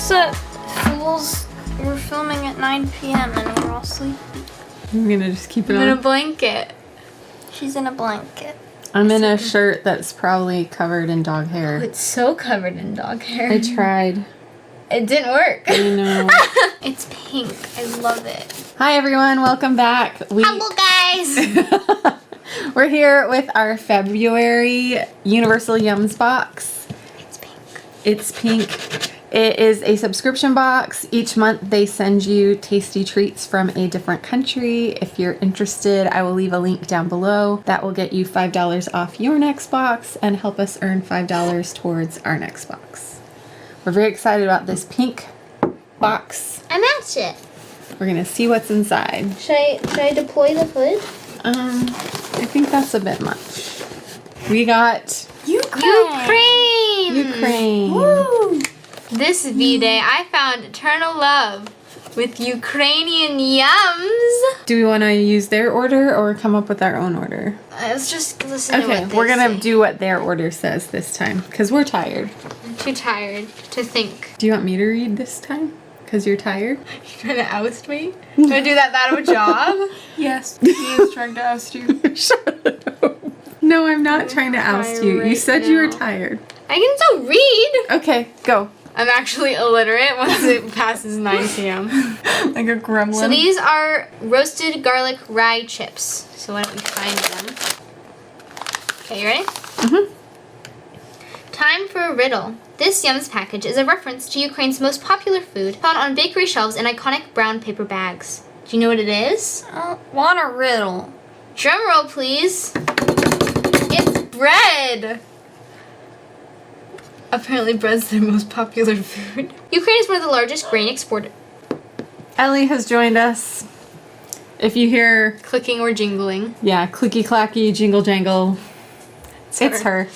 just fools. We're filming at 9 p.m. and we're all sleepy. I'm gonna just keep it I'm on. in a blanket. She's in a blanket. I'm in a shirt that's probably covered in dog hair. It's so covered in dog hair. I tried. It didn't work. I know. It's pink. I love it. Hi everyone, welcome back. Hello guys. We're here with our February Universal Yums box. It's pink. It's pink. It is a subscription box. Each month they send you tasty treats from a different country. If you're interested, I will leave a link down below. That will get you $5 off your next box and help us earn $5 towards our next box. We're very excited about this pink box. I matched it. We're gonna see what's inside. Should I deploy the hood? I think that's a bit much. We got Ukraine. Ukraine. Woo! This V-Day, I found eternal love with Ukrainian yums. Do we want to use their order or come up with our own order? Let's just listen to Okay, what they we're gonna say. do what their order says this time because we're tired. I'm too tired to think. Do you want me to read this time? Because you're tired? You trying to oust me? Do I do that bad of a job? Yes, he is trying to oust you. Shut up. No, I'm not trying to oust you. You right said you were now. tired. I can still read. Okay, go. I'm actually illiterate once it passes 9 p.m. Like a gremlin. So these are roasted garlic rye chips. So why don't we find them? Okay, you ready? Mm-hmm. Time for a riddle. This Yums package is a reference to Ukraine's most popular food, found on bakery shelves in iconic brown paper bags. Do you know what it is? Want a riddle? Drum roll, please. It's bread. Apparently bread's their most popular food. Ukraine is one of the largest grain exporters. Ellie has joined us. If you hear, Clicking or jingling. yeah, clicky clacky, jingle jangle, it's her.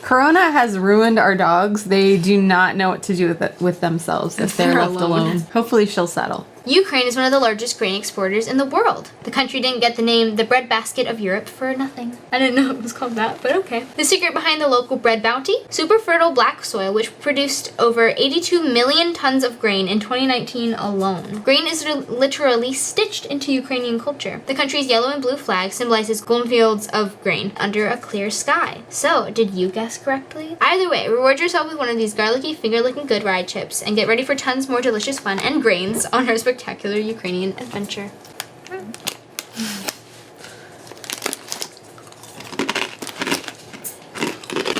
Corona has ruined our dogs. They do not know what to do with themselves if they're left alone. Hopefully she'll settle. Ukraine is one of the largest grain exporters in the world. The country didn't get the name the breadbasket of Europe for nothing. I didn't know it was called that, but okay. The secret behind the local bread bounty? Super fertile black soil, which produced over 82 million tons of grain in 2019 alone. Grain is literally stitched into Ukrainian culture. The country's yellow and blue flag symbolizes golden fields of grain under a clear sky. So, did you guess correctly? Either way, reward yourself with one of these garlicky, finger-licking good Rye Chips and get ready for tons more delicious fun and grains on our spectacular Ukrainian adventure.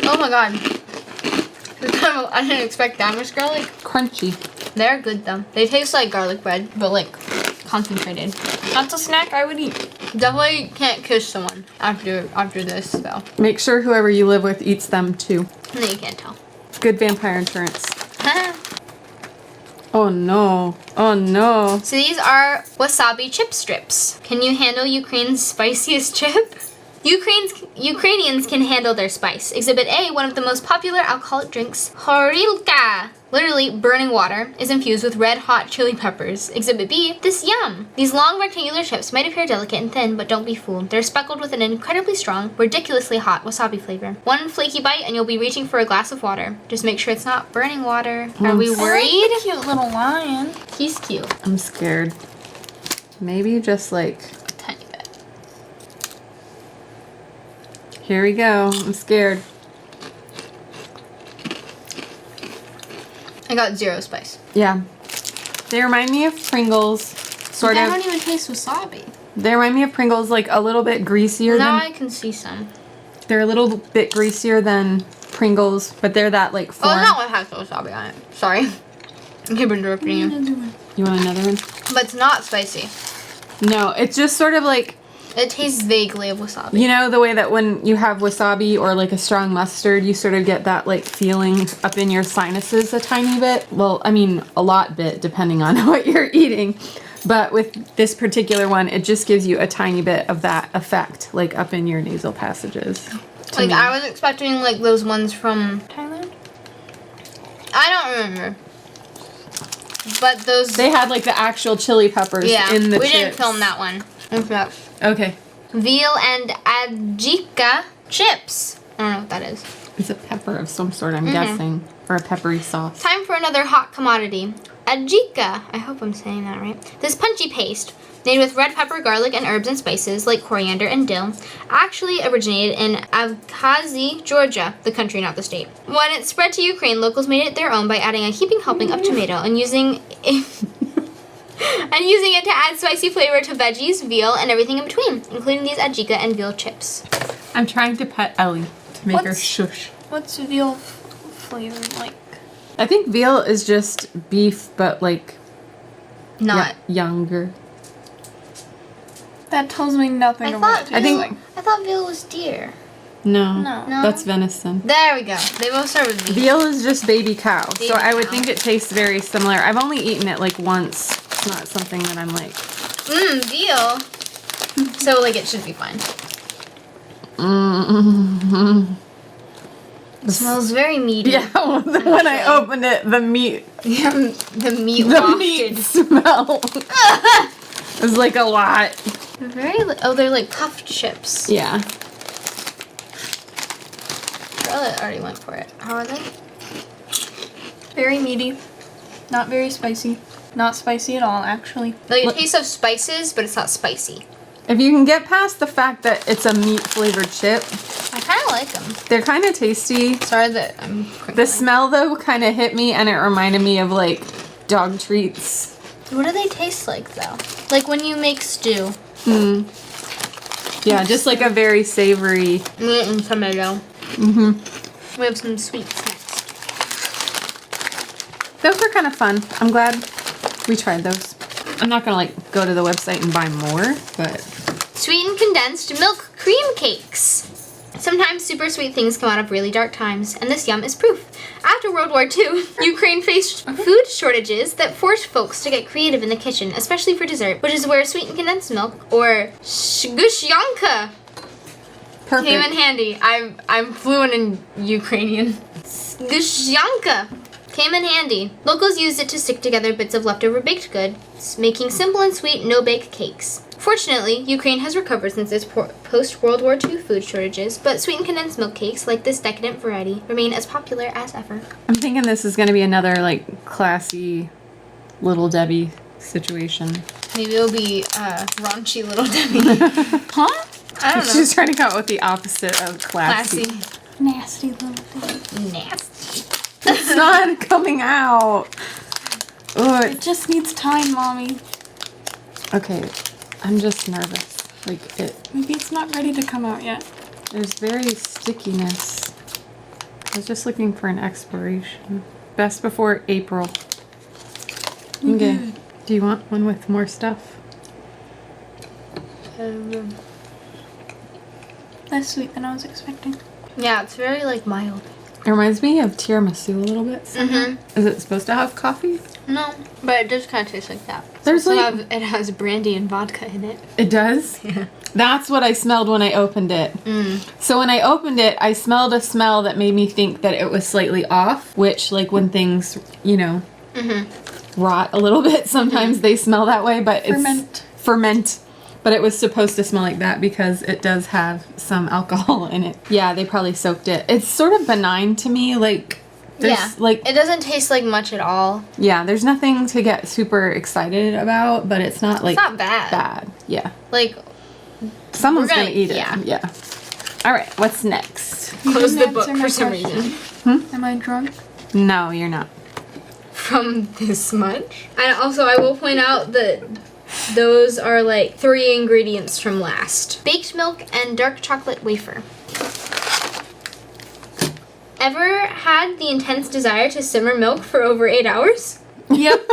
Oh my god. I didn't expect that much garlic. Crunchy. They're good though. They taste like garlic bread, but like concentrated. That's a snack I would eat. Definitely can't kiss someone after this though. Make sure whoever you live with eats them too. And then you can't tell. Good vampire insurance. Oh no. Oh no. So these are Wasabi Chip strips. Can you handle Ukraine's spiciest chip? Ukrainians can handle their spice. Exhibit A, one of the most popular alcoholic drinks, horilka, literally burning water, is infused with red hot chili peppers. Exhibit B, this yum. These long rectangular chips might appear delicate and thin, but don't be fooled. They're speckled with an incredibly strong, ridiculously hot wasabi flavor. One flaky bite and you'll be reaching for a glass of water. Just make sure it's not burning water. Are we I like worried? the cute little lion. He's cute. I'm scared. Maybe just like, A tiny bit. here we go. I'm scared. I got 0 spice. Yeah. They remind me of Pringles. Sort I of. don't even taste wasabi. They remind me of Pringles, like a little bit greasier Now than. I can see some. They're a little bit greasier than Pringles, but they're that like Oh, form. that one has wasabi on it. Sorry. I keep interrupting you. You want another one? But it's not spicy. No, it's just sort of like, It tastes vaguely of wasabi. you know, the way that when you have wasabi or like a strong mustard, you sort of get that like feeling up in your sinuses a tiny bit. Well, I mean, a lot bit depending on what you're eating. But with this particular one, it just gives you a tiny bit of that effect, like up in your nasal passages. Like, me. I was expecting, like, those ones from Thailand. I don't remember. But those... They had like the actual chili peppers in the we chips. didn't film that one. In fact, Okay. Veal and Ajika chips. I don't know what that is. It's a pepper of some sort, I'm guessing. Or a peppery sauce. Time for another hot commodity. Ajika. I hope I'm saying that right. This punchy paste, made with red pepper, garlic, and herbs and spices like coriander and dill, actually originated in Abkhazia, Georgia, the country, not the state. When it spread to Ukraine, locals made it their own by adding a heaping helping of tomato and using it to add spicy flavor to veggies, veal, and everything in between, including these Ajika and veal chips. I'm trying to pet Ellie to make her shush. What's veal flavor like? I think veal is just beef, but like Not. younger. That tells me nothing about it. I thought veal was deer. No, No. that's venison. There we go. They both start with V. Veal is just baby cow, Baby so I would cow. think it tastes very similar. I've only eaten it like once. It's not something that I'm like, Veal. So, like, it should be fine. It smells very meaty. yeah. When I opened it, the meat The meat The wafted. meat smell. It was like a lot. They're like puffed chips. Yeah. Charlotte already went for it. How are they? Very meaty. Not very spicy. Not spicy at all, actually. Like a taste of spices, but it's not spicy. If you can get past the fact that it's a meat flavored chip, I kind of like them. they're kind of tasty. Sorry that I'm The crinkling. smell though kind of hit me, and it reminded me of like dog treats. What do they taste like though? Like when you make stew. Yeah, just like a very savory. Meat and tomato. We have some sweets next. Those were kind of fun. I'm glad we tried those. I'm not gonna like go to the website and buy more, but Sweetened condensed milk cream cakes. Sometimes super sweet things come out of really dark times, and this yum is proof. After World War II, Ukraine faced food shortages that forced folks to get creative in the kitchen, especially for dessert, which is where sweetened condensed milk, or shgushyanka, perfect. came in handy. I'm fluent in Ukrainian. Shgushyanka came in handy. Locals used it to stick together bits of leftover baked goods, making simple and sweet no-bake cakes. Fortunately, Ukraine has recovered since its post-World War II food shortages, but sweetened condensed milk cakes, like this decadent variety, remain as popular as ever. I'm thinking this is gonna be another like classy Little Debbie situation. Maybe it'll be raunchy Little Debbie. Huh? I don't know. She's trying to come up with the opposite of classy. Classy. Nasty little thing. Nasty. It's not coming out. Oh, It just needs time, Mommy. okay. I'm just nervous. Like it. Maybe it's not ready to come out yet. There's very stickiness. I was just looking for an expiration. Best before April. Okay. Do you want one with more stuff? Less sweet than I was expecting. Yeah, it's very like mild. It reminds me of tiramisu a little bit. Mm-hmm. Is it supposed to have coffee? No, but it does kind of taste like that. There's like It has brandy and vodka in it. it does. Yeah. That's what I smelled when I opened it. So when I opened it, I smelled a smell that made me think that it was slightly off. Which, like when things, you know, rot a little bit, sometimes they smell that way. But it's ferment. But it was supposed to smell like that because it does have some alcohol in it. Yeah, they probably soaked it. It's sort of benign to me. Like, there's like it doesn't taste like much at all. yeah, there's nothing to get super excited about, but it's not like It's not bad. bad. Yeah. Like, Someone's We're gonna gonna- eat it. yeah. Yeah. All right. What's next? close the didn't book answer my for some question. reason. Am I drunk? No, you're not. From this much. And also, I will point out that those are like 3 ingredients from last. Baked milk and dark chocolate wafer. Ever had the intense desire to simmer milk for over 8 hours? Yep.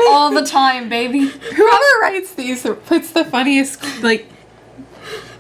All the time, baby. Whoever writes these puts the funniest like.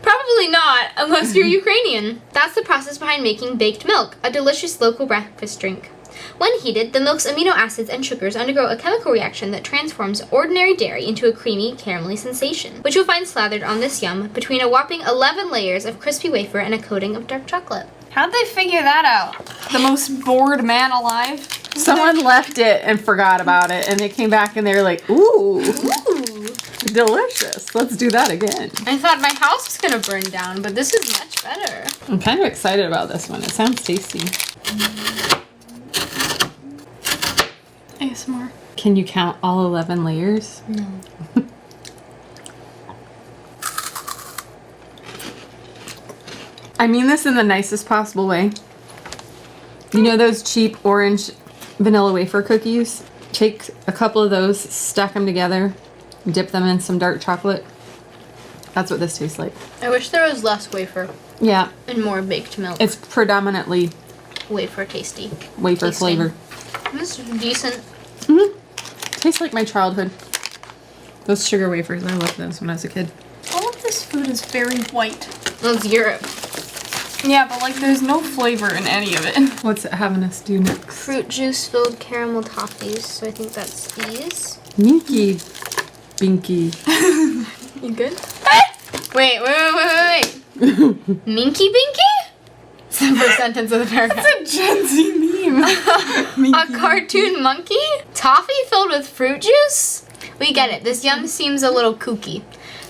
Probably not, unless you're Ukrainian. That's the process behind making baked milk, a delicious local breakfast drink. When heated, the milk's amino acids and sugars undergo a chemical reaction that transforms ordinary dairy into a creamy, caramelly sensation, which you'll find slathered on this yum between a whopping 11 layers of crispy wafer and a coating of dark chocolate. How'd they figure that out? The most bored man alive? Someone left it and forgot about it, and they came back and they were like, "Ooh." Ooh. Delicious. Let's do that again. I thought my house was gonna burn down, but this is much better. I'm kind of excited about this one. It sounds tasty. ASMR. Can you count all 11 layers? No. I mean this in the nicest possible way. You know those cheap orange vanilla wafer cookies? Take a couple of those, stack them together, dip them in some dark chocolate. That's what this tastes like. I wish there was less wafer Yeah, and more baked milk. it's predominantly Wafer tasty. wafer Tasting. flavor. This is decent. Tastes like my childhood. Those sugar wafers, I loved those when I was a kid. All of this food is very white. That's Europe. Yeah, but like there's no flavor in any of it. What's it having us do next? Fruit juice filled caramel toffees. So I think that's these. Minky. Binky. You good? wait. Minky binky? It's the first sentence of the paragraph. It's a Gen Z meme. A cartoon monkey? Toffee filled with fruit juice? We get it. This yum seems a little kooky.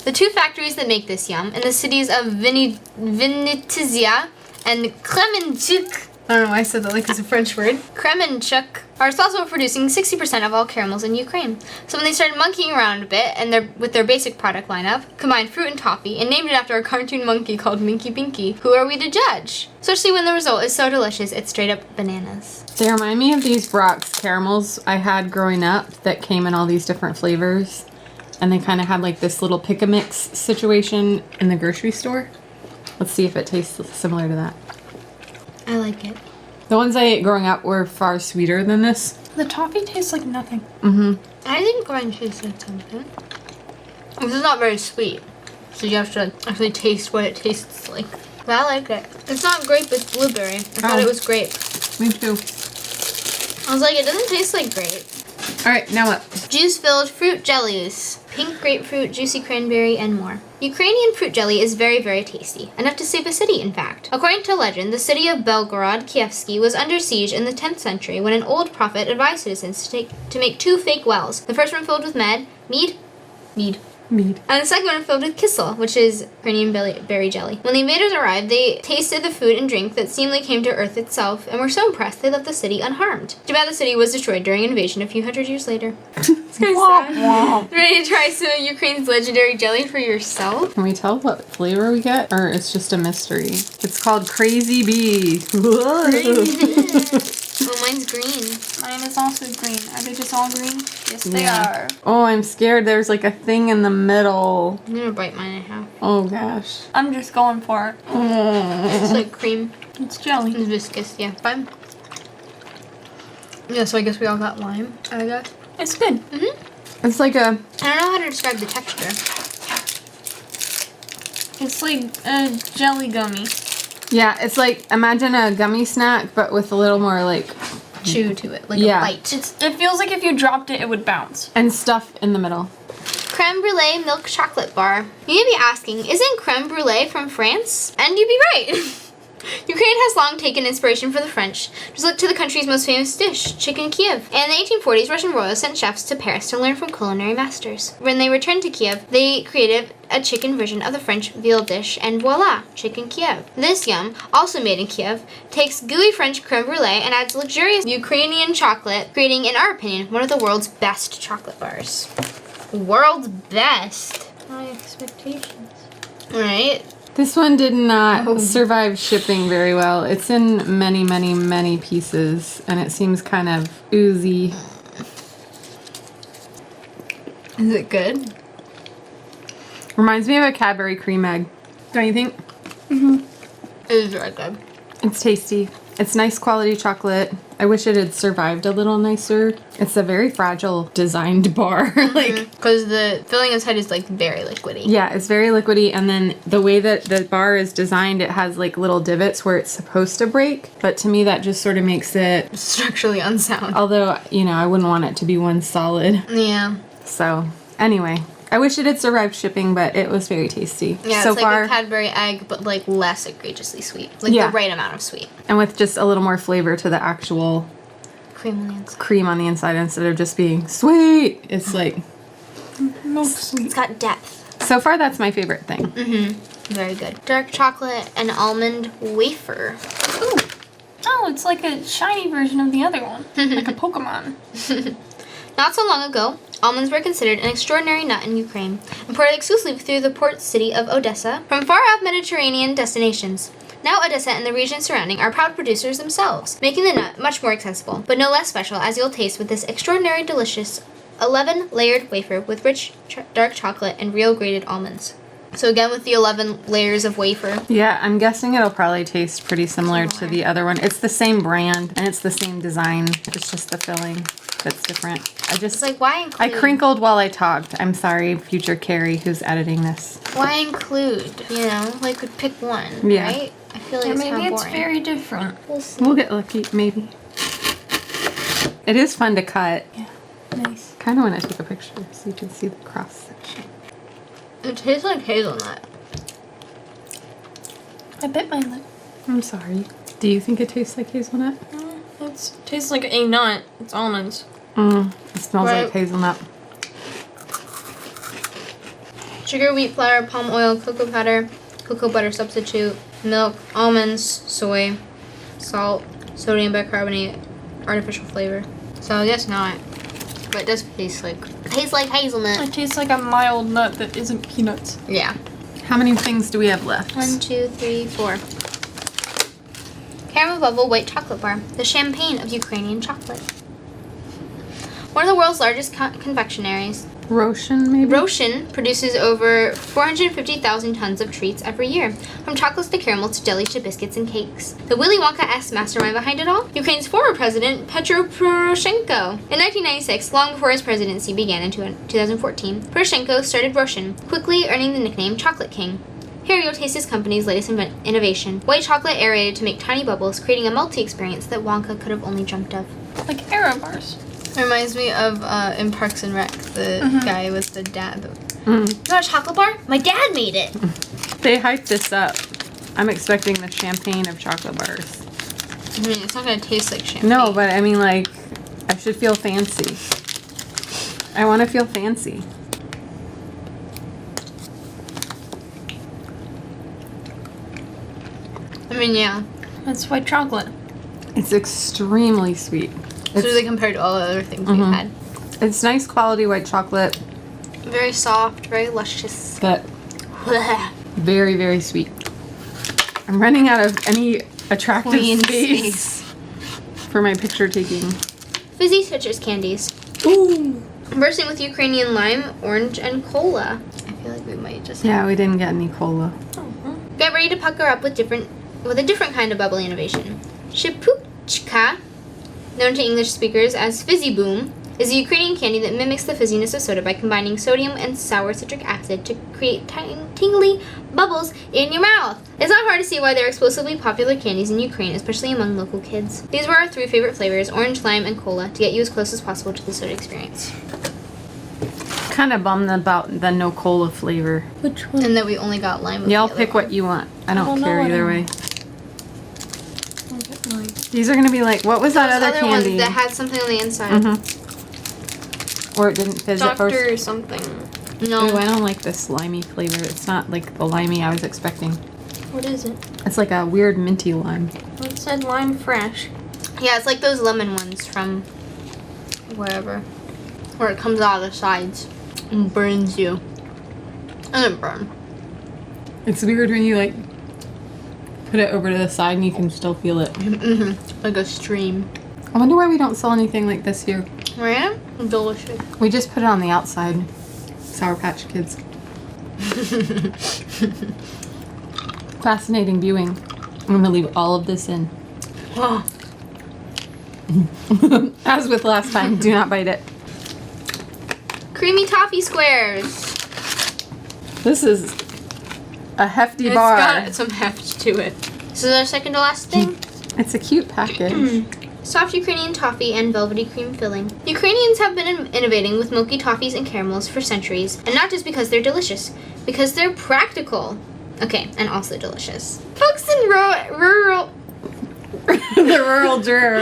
The two factories that make this yum in the cities of Vinnytsia and Kremenchuk, I don't know why I said that like it's a French word, Kremenchuk, are responsible for producing 60% of all caramels in Ukraine. So when they started monkeying around a bit and with their basic product lineup, combined fruit and toffee, and named it after a cartoon monkey called Minky Binky, who are we to judge? Especially when the result is so delicious, it's straight up bananas. They remind me of these Brock's caramels I had growing up that came in all these different flavors. And they kind of had like this little pick-a-mix situation in the grocery store. Let's see if it tastes similar to that. I like it. The ones I ate growing up were far sweeter than this. The toffee tastes like nothing. Mm-hmm. I think orange tastes like something. This is not very sweet, so you have to actually taste what it tastes like. But I like it. It's not grape, it's blueberry. I thought it was grape. Me too. I was like, it doesn't taste like grape. All right, now what? Juice-filled fruit jellies. Pink grapefruit, juicy cranberry, and more. Ukrainian fruit jelly is very, very tasty. Enough to save a city, in fact. According to legend, the city of Belgorod-Kievsky was under siege in the 10th century when an old prophet advised citizens to make two fake wells. The first one filled with mead, Mead. and the second one filled with kissel, which is Ukrainian berry jelly. When the invaders arrived, they tasted the food and drink that seemingly came to Earth itself and were so impressed they left the city unharmed. Too bad the city was destroyed during an invasion a few hundred years later. It's kind of sad. Ready to try some of Ukraine's legendary jelly for yourself? Can we tell what flavor we get? Or it's just a mystery? It's called Crazy Bee. Whoa. Oh, mine's green. Mine is also green. Are they just all green? Yes, they Yeah. are. Oh, I'm scared. There's like a thing in the middle. I'm gonna bite mine in half. Oh gosh. I'm just going for it. It's like cream. It's jelly. It's viscous, yeah. Fine. Yeah, so I guess we all got lime, I guess. It's good. It's like a... I don't know how to describe the texture. It's like a jelly gummy. Yeah, it's like, imagine a gummy snack, but with a little more like... Chew to it, like Yeah. a bite. It feels like if you dropped it, it would bounce. And stuff in the middle. Creme Brulee milk chocolate bar. You may be asking, isn't creme brulee from France? And you'd be right. Ukraine has long taken inspiration from the French. Just look to the country's most famous dish, chicken Kiev. And in the 1840s, Russian royals sent chefs to Paris to learn from culinary masters. When they returned to Kiev, they created a chicken version of the French veal dish, and voila, chicken Kiev. This yum, also made in Kiev, takes gooey French creme brulee and adds luxurious Ukrainian chocolate, creating, in our opinion, one of the world's best chocolate bars. World's best. My expectations. Alright. This one did not survive shipping very well. It's in many, many, many pieces, and it seems kind of oozy. Is it good? Reminds me of a Cadbury cream egg. Don't you think? It is very good. It's tasty. It's nice quality chocolate. I wish it had survived a little nicer. It's a very fragile designed bar. Because the filling inside is like very liquidy. Yeah, it's very liquidy, and then the way that the bar is designed, it has like little divots where it's supposed to break, but to me that just sort of makes it, Structurally unsound. although, you know, I wouldn't want it to be one solid. Yeah. So, anyway, I wish it had survived shipping, but it was very tasty. Yeah, so it's like far, a Cadbury egg, but like less egregiously sweet. Like Yeah. the right amount of sweet. and with just a little more flavor to the actual Cream on the inside. cream on the inside instead of just being sweet. It's like, Milk sweet. It's got depth. So far, that's my favorite thing. Very good. Dark chocolate and almond wafer. Ooh. Oh, it's like a shiny version of the other one. Like a Pokemon. Not so long ago, almonds were considered an extraordinary nut in Ukraine, imported exclusively through the port city of Odessa from far-off Mediterranean destinations. Now Odessa and the region surrounding are proud producers themselves, making the nut much more accessible, but no less special as you'll taste with this extraordinary delicious 11-layered wafer with rich dark chocolate and real grated almonds. So again with the 11 layers of wafer. Yeah, I'm guessing it'll probably taste pretty similar to the other one. It's the same brand and it's the same design. It's just the filling that's different. It's like, why include? I crinkled while I talked. I'm sorry, future Carrie, who's editing this. Why include? You know, like pick one, Yeah. right? I feel like Or it's maybe kind of it's boring. very different. We'll see. We'll get lucky, maybe. It is fun to cut. Yeah. Nice. Kind of want to take a picture so you can see the cross section. It tastes like hazelnut. I bit my lip. I'm sorry. Do you think it tastes like hazelnut? It tastes like a nut. It's almonds. It smells Right. like hazelnut. Sugar, wheat flour, palm oil, cocoa powder, cocoa butter substitute, milk, almonds, soy, salt, sodium bicarbonate, artificial flavor. So I guess not. But it does tastes like hazelnut. It tastes like a mild nut that isn't peanuts. Yeah. How many things do we have left? 1, 2, 3, 4. Caramel Bubble White Chocolate Bar, the champagne of Ukrainian chocolate. One of the world's largest confectionaries, Roshan, maybe? Roshan produces over 450,000 tons of treats every year, from chocolates to caramels to jellies to biscuits and cakes. The Willy Wonka-esque mastermind behind it all? Ukraine's former president, Petro Poroshenko. In 1996, long before his presidency began in 2014, Poroshenko started Roshan, quickly earning the nickname Chocolate King. Here you'll taste his company's latest innovation, white chocolate aerated to make tiny bubbles, creating a melty experience that Wonka could have only dreamt of. Like Aero bars. It reminds me of in Parks and Rec, the guy with the dad. Mm. Is that a chocolate bar? My dad made it. They hyped this up. I'm expecting the champagne of chocolate bars. I mean, it's not gonna taste like champagne. No, but I mean, like, I should feel fancy. I want to feel fancy. I mean, yeah. That's white chocolate. It's extremely sweet. Especially compared to all the other things we've had. It's nice quality white chocolate, Very soft, very luscious. but very, very sweet. I'm running out of any attractive Clean space for my picture taking. Fizzy citrus candies. Ooh. Bursting with Ukrainian lime, orange, and cola. I feel like we might just Yeah, we didn't get any cola. Get ready to pucker up with a different kind of bubbly innovation. Shipuchka, known to English speakers as Fizzy Boom, is a Ukrainian candy that mimics the fizziness of soda by combining sodium and sour citric acid to create tingly bubbles in your mouth. It's not hard to see why they're explosively popular candies in Ukraine, especially among local kids. These were our 3 favorite flavors, orange, lime, and cola, to get you as close as possible to the soda experience. Kind of bummed about the no cola flavor. Which one? And that we only got lime with Y'all the other pick one. what you want. I don't don't know care what either I way. I'll get mine. These are gonna be like, what was that Those other other ones candy? that had something on the inside. Or it didn't fizz at first. Doctor something. No. Ooh, I don't like this slimy flavor. It's not like the limey I was expecting. What is it? It's like a weird minty lime. It said lime fresh. Yeah, it's like those lemon ones from wherever. Where it comes out of the sides and burns you. And it burn. It's weird when you like put it over to the side and you can still feel it. Like a stream. I wonder why we don't sell anything like this here. Right? Delicious. We just put it on the outside. Sour Patch Kids. Fascinating viewing. I'm gonna leave all of this in. Oh, As with last time, do not bite it. creamy toffee squares. This is a hefty It's bar. got some heft to it. This is our second to last thing. It's a cute package. Soft Ukrainian toffee and velvety cream filling. Ukrainians have been innovating with milky toffees and caramels for centuries, and not just because they're delicious, because they're practical. Okay, and also delicious. Folks in rural The rural juror.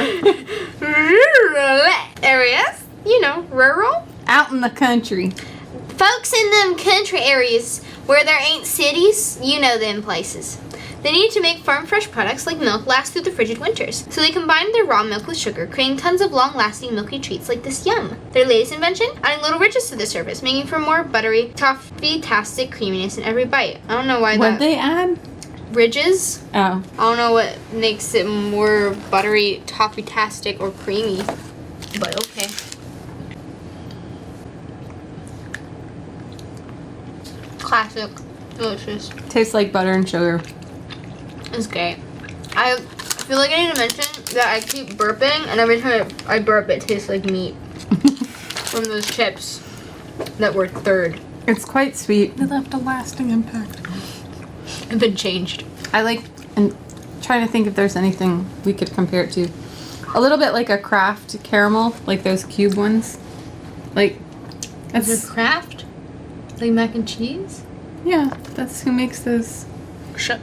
areas, you know, rural, Out in the country. Folks in them country areas where there ain't cities, you know them places. They need to make farm fresh products like milk last through the frigid winters. So they combined their raw milk with sugar, creating tons of long-lasting milky treats like this Yum. Their latest invention? Adding little ridges to the surface, making for more buttery, toffee-tastic creaminess in every bite. I don't know why What'd they add? Ridges? Oh. I don't know what makes it more buttery, toffee-tastic, or creamy. But okay. Classic. Delicious. Tastes like butter and sugar. It's great. I feel like I need to mention that I keep burping, and every time I burp, it tastes like meat from those chips that were third. It's quite sweet. It left a lasting impact. It's been changed. I like, and trying to think if there's anything we could compare it to. A little bit like a Kraft caramel, like those cube ones. Like, Is that's, it Kraft? Like mac and cheese? yeah, that's who makes those. Shook.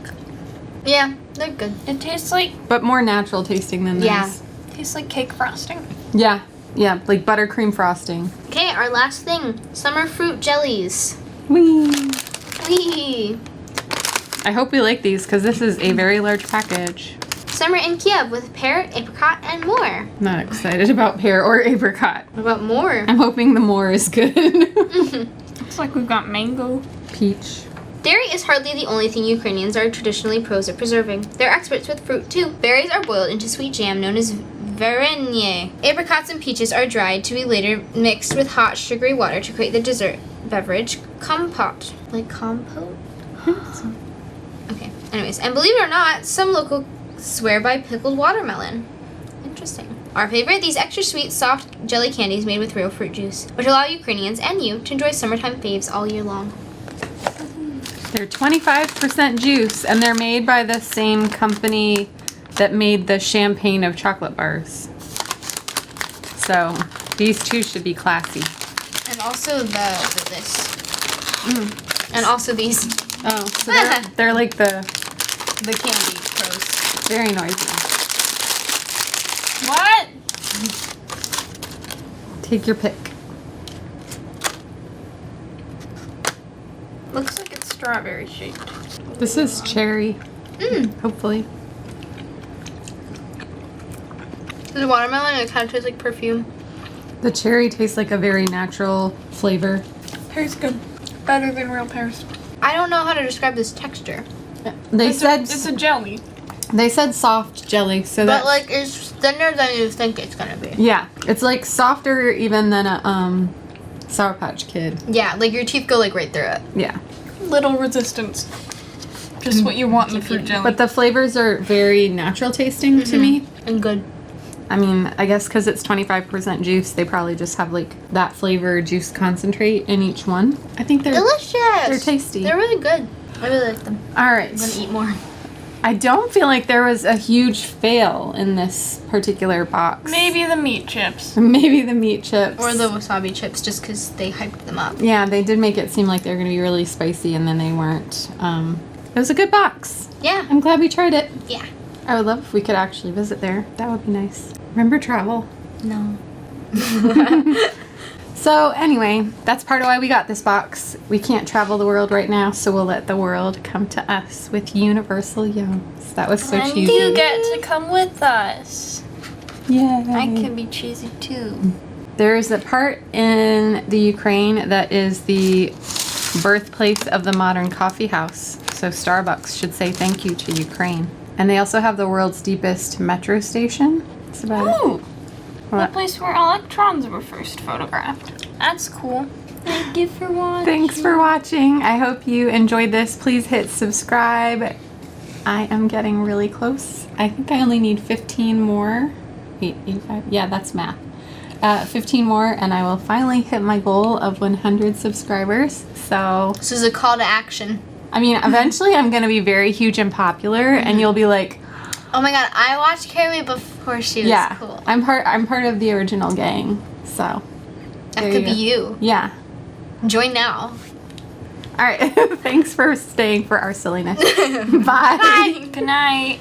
Yeah, they're good. It tastes like But more natural tasting than those. Yeah. tastes like cake frosting. Yeah, yeah, like buttercream frosting. Okay, our last thing. Summer fruit jellies. Whee! Whee! I hope we like these because this is a very large package. Summer in Kiev with pear, apricot, and more. Not excited about pear or apricot. What about more? I'm hoping the more is good. Looks like we've got mango. Peach. Dairy is hardly the only thing Ukrainians are traditionally pros at preserving. They're experts with fruit too. Berries are boiled into sweet jam known as varenye. Apricots and peaches are dried to be later mixed with hot sugary water to create the dessert beverage compote. Like compote? Okay, anyways. And believe it or not, some locals swear by pickled watermelon. Interesting. Our favorite, these extra sweet, soft jelly candies made with real fruit juice, which allow Ukrainians and you to enjoy summertime faves all year long. They're 25% juice, and they're made by the same company that made the champagne of chocolate bars. So these two should be classy. And also this. And also these. Oh, so they're like the candy pros. Very noisy. What? Take your pick. Looks like it's strawberry shaped. This is cherry, hopefully. The watermelon, it kind of tastes like perfume. The cherry tastes like a very natural flavor. Pear's good. Better than real pears. I don't know how to describe this texture. They It's said a jelly. they said soft jelly, so But that's like, it's thinner than you think it's gonna be. yeah, it's like softer even than a Sour Patch Kid. Yeah, like your teeth go like right through it. Yeah, Little resistance. Just what you want in the fruit jelly. but the flavors are very natural tasting to me. And good. I mean, I guess because it's 25% juice, they probably just have like that flavor juice concentrate in each one. I think they're Delicious! They're tasty. They're really good. I really like them. all right. I'm gonna eat more. I don't feel like there was a huge fail in this particular box. Maybe the meat chips. Maybe the meat chips. Or the wasabi chips, just because they hyped them up. Yeah, they did make it seem like they were going to be really spicy, and then they weren't. It was a good box. Yeah. I'm glad we tried it. Yeah. I would love if we could actually visit there. That would be nice. Remember travel. No. So anyway, that's part of why we got this box. We can't travel the world right now, so we'll let the world come to us with universal yums. That was so And cheesy. you get to come with us. Yeah. I can be cheesy too. There is a part in the Ukraine that is the birthplace of the modern coffee house. So Starbucks should say thank you to Ukraine. And they also have the world's deepest metro station. That's about it. Oh, the What? place where electrons were first photographed. That's cool. Thank you for watching. Thanks for watching. I hope you enjoyed this. Please hit subscribe. I am getting really close. I think I only need 15 more. 85. Yeah, that's math. 15 more and I will finally hit my goal of 100 subscribers. So, This is a call to action. I mean, eventually I'm going to be very huge and popular and you'll be like, Oh my god, I watched Carrie before she was yeah, cool. I'm part of the original gang. So, That there could you be you. yeah. Join now. All right. Thanks for staying for our silliness. Bye. Good night.